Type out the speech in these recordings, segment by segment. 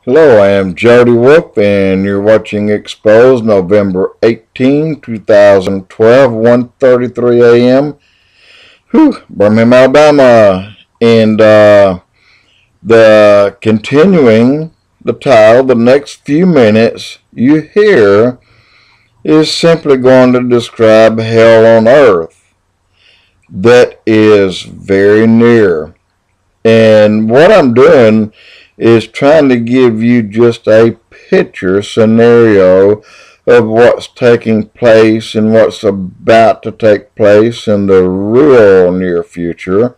Hello, I am Jody Wolf, and you're watching Expoz, November 18, 2012, 1:33 a.m. Birmingham, Alabama. And the title, the next few minutes you hear is simply going to describe hell on earth that is very near. And what I'm doing is trying to give you just a picture scenario of what's taking place and what's about to take place in the real near future.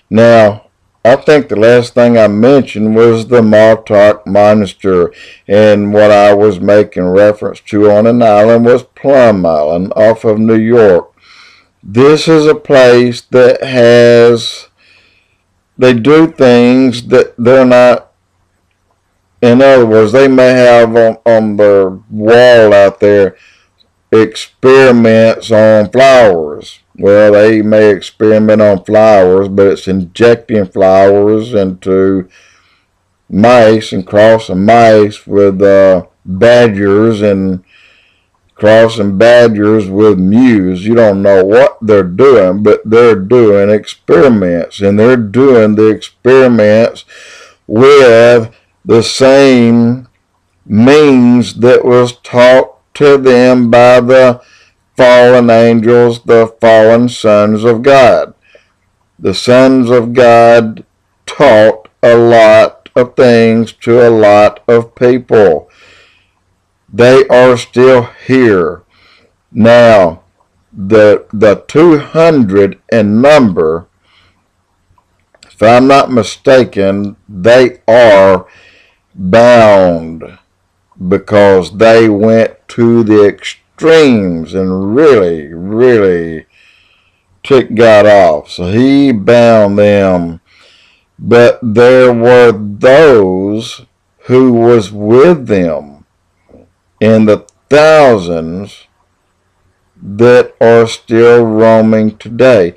Now, I think the last thing I mentioned was the Montauk Monster, and what I was making reference to on an island was Plum Island off of New York. This is a place that they do things that they're not. In other words, they may have on their wall out there experiments on flowers. Well, they may experiment on flowers, but it's injecting flowers into mice and crossing mice with badgers and crossing badgers with mews. You don't know what they're doing, but they're doing experiments, and they're doing the experiments with the same means that was taught to them by the fallen angels, the fallen sons of God. The sons of God taught a lot of things to a lot of people. They are still here. Now, the 200 in number, if I'm not mistaken, they are bound because they went to the extremes and really ticked God off. So he bound them. But there were those who was with them in the thousands that are still roaming today.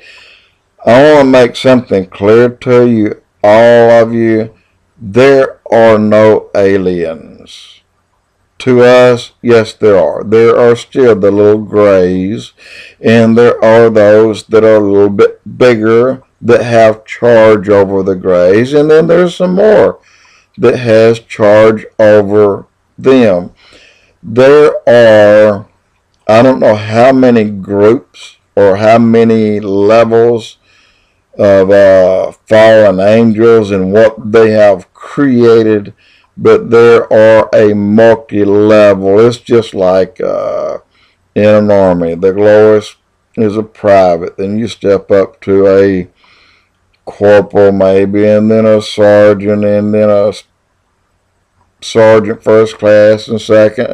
I want to make something clear to you, all of you. There are no aliens. To us, yes, there are. There are still the little grays, and there are those that are a little bit bigger that have charge over the grays, and then there's some more that has charge over them. There are, I don't know how many groups or how many levels of fallen angels and what they have created, but there are a multi-level. It's just like in an army. The lowest is a private, then you step up to a corporal maybe, and then a sergeant, and then a sergeant first class and second.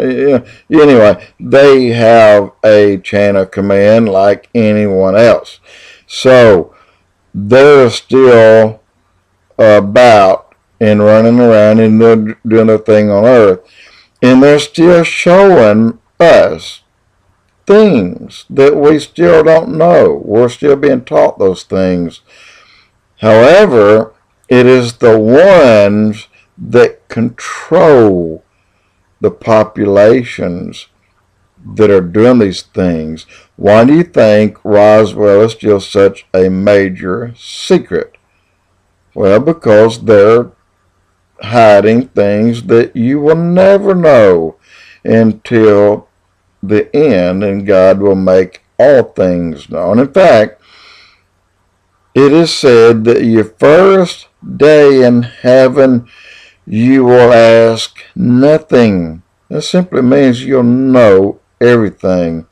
Anyway, they have a chain of command like anyone else. So they're still about and running around and they're doing their thing on earth. And they're still showing us things that we still don't know. We're still being taught those things. However, it is the ones that control the populations that are doing these things. Why do you think Roswell is still such a major secret? Well, because they're hiding things that you will never know until the end, and God will make all things known. In fact, it is said that your first day in heaven, you will ask nothing. That simply means you'll know everything.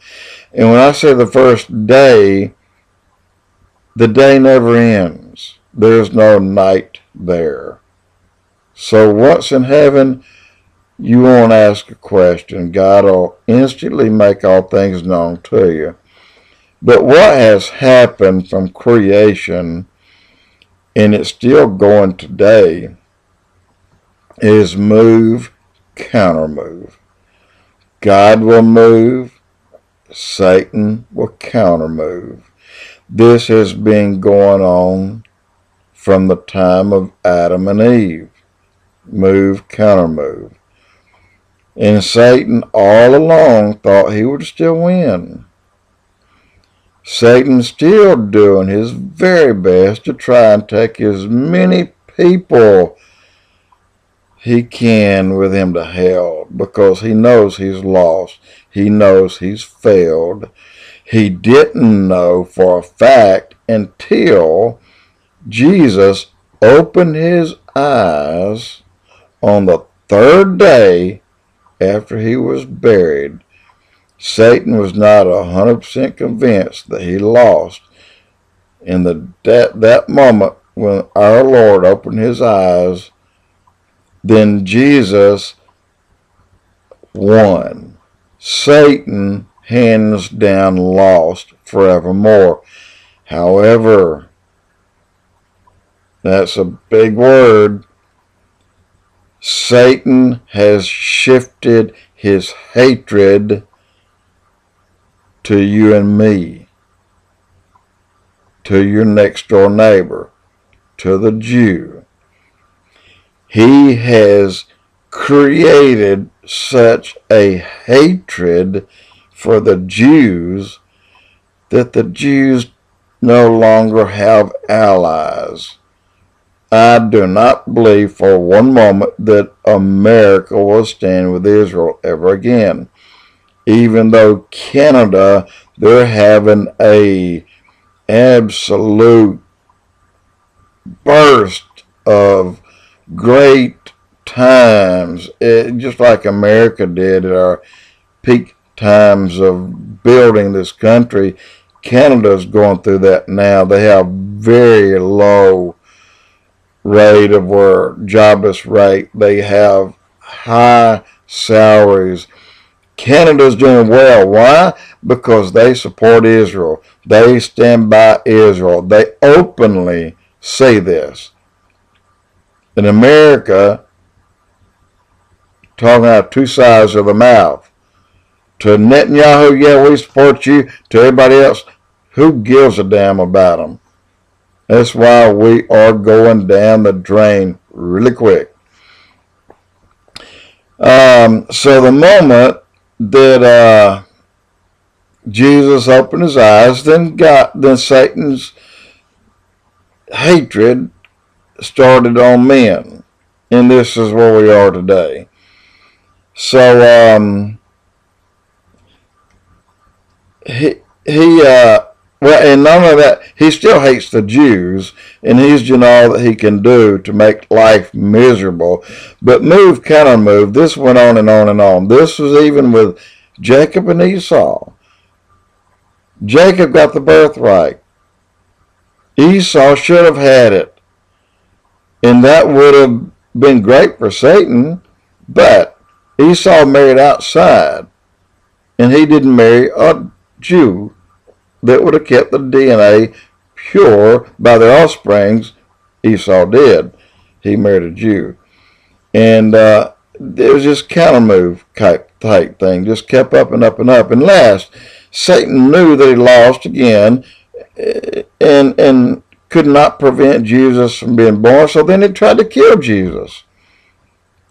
And when I say the first day, the day never ends. There's no night there. So once in heaven, you won't ask a question. God will instantly make all things known to you. But what has happened from creation, and it's still going today, is move, counter move. God will move, Satan will counter move. This has been going on from the time of Adam and Eve. move, counter move. And Satan all along thought he would still win. Satan's still doing his very best to try and take as many people he can with him to hell, because he knows he's lost. He knows he's failed. He didn't know for a fact until Jesus opened his eyes on the third day after he was buried. Satan was not 100% convinced that he lost. In that moment when our Lord opened his eyes, then Jesus won. Satan, hands down, lost forevermore. However, that's a big word. Satan has shifted his hatred to you and me, to your next door neighbor, to the Jew. He has created such a hatred for the Jews that the Jews no longer have allies. I do not believe for one moment that America will stand with Israel ever again. Even though Canada, they're having a absolute burst of great times, just like America did at our peak times of building this country. Canada's going through that now. They have very low rate of work, jobless rate. They have high salaries. Canada's doing well. Why? Because they support Israel. They stand by Israel. They openly say this. In America, talking out two sides of the mouth. To Netanyahu, yeah, we support you. To everybody else, who gives a damn about them? That's why we are going down the drain really quick. So the moment that Jesus opened his eyes, then Satan's hatred started on men, and this is where we are today. So well, and none of that, he still hates the Jews, and he's doing all that he can do to make life miserable. But move, counter move, this went on and on and on. This was even with Jacob and Esau. Jacob got the birthright. Esau should have had it. And that would have been great for Satan, but Esau married outside, and he didn't marry a Jew that would have kept the DNA pure by their offsprings. Esau did. He married a Jew. And it was just counter move type thing. Just kept up and up and up. And last, Satan knew that he lost again and could not prevent Jesus from being born, so then he tried to kill Jesus.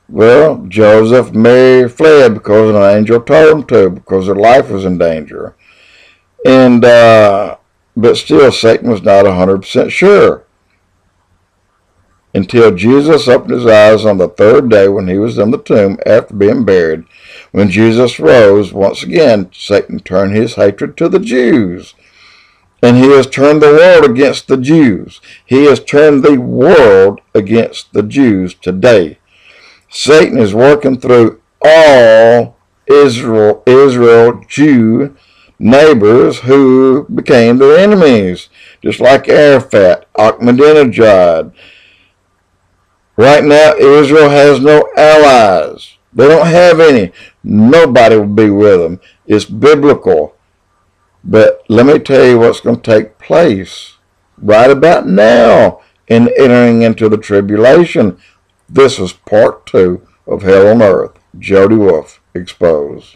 Well, Joseph and Mary fled because an angel told them to, because their life was in danger. And but still, Satan was not 100% sure until Jesus opened his eyes on the third day when he was in the tomb after being buried. When Jesus rose, once again, Satan turned his hatred to the Jews. And he has turned the world against the Jews. He has turned the world against the Jews today. Satan is working through all Israel Jew neighbors who became their enemies, just like Arafat, Ahmadinejad. Right now, Israel has no allies. They don't have any. Nobody will be with them. It's biblical. But let me tell you what's going to take place right about now in entering into the tribulation. This is part 2 of Hell on Earth. Jody Wolf, Expoz.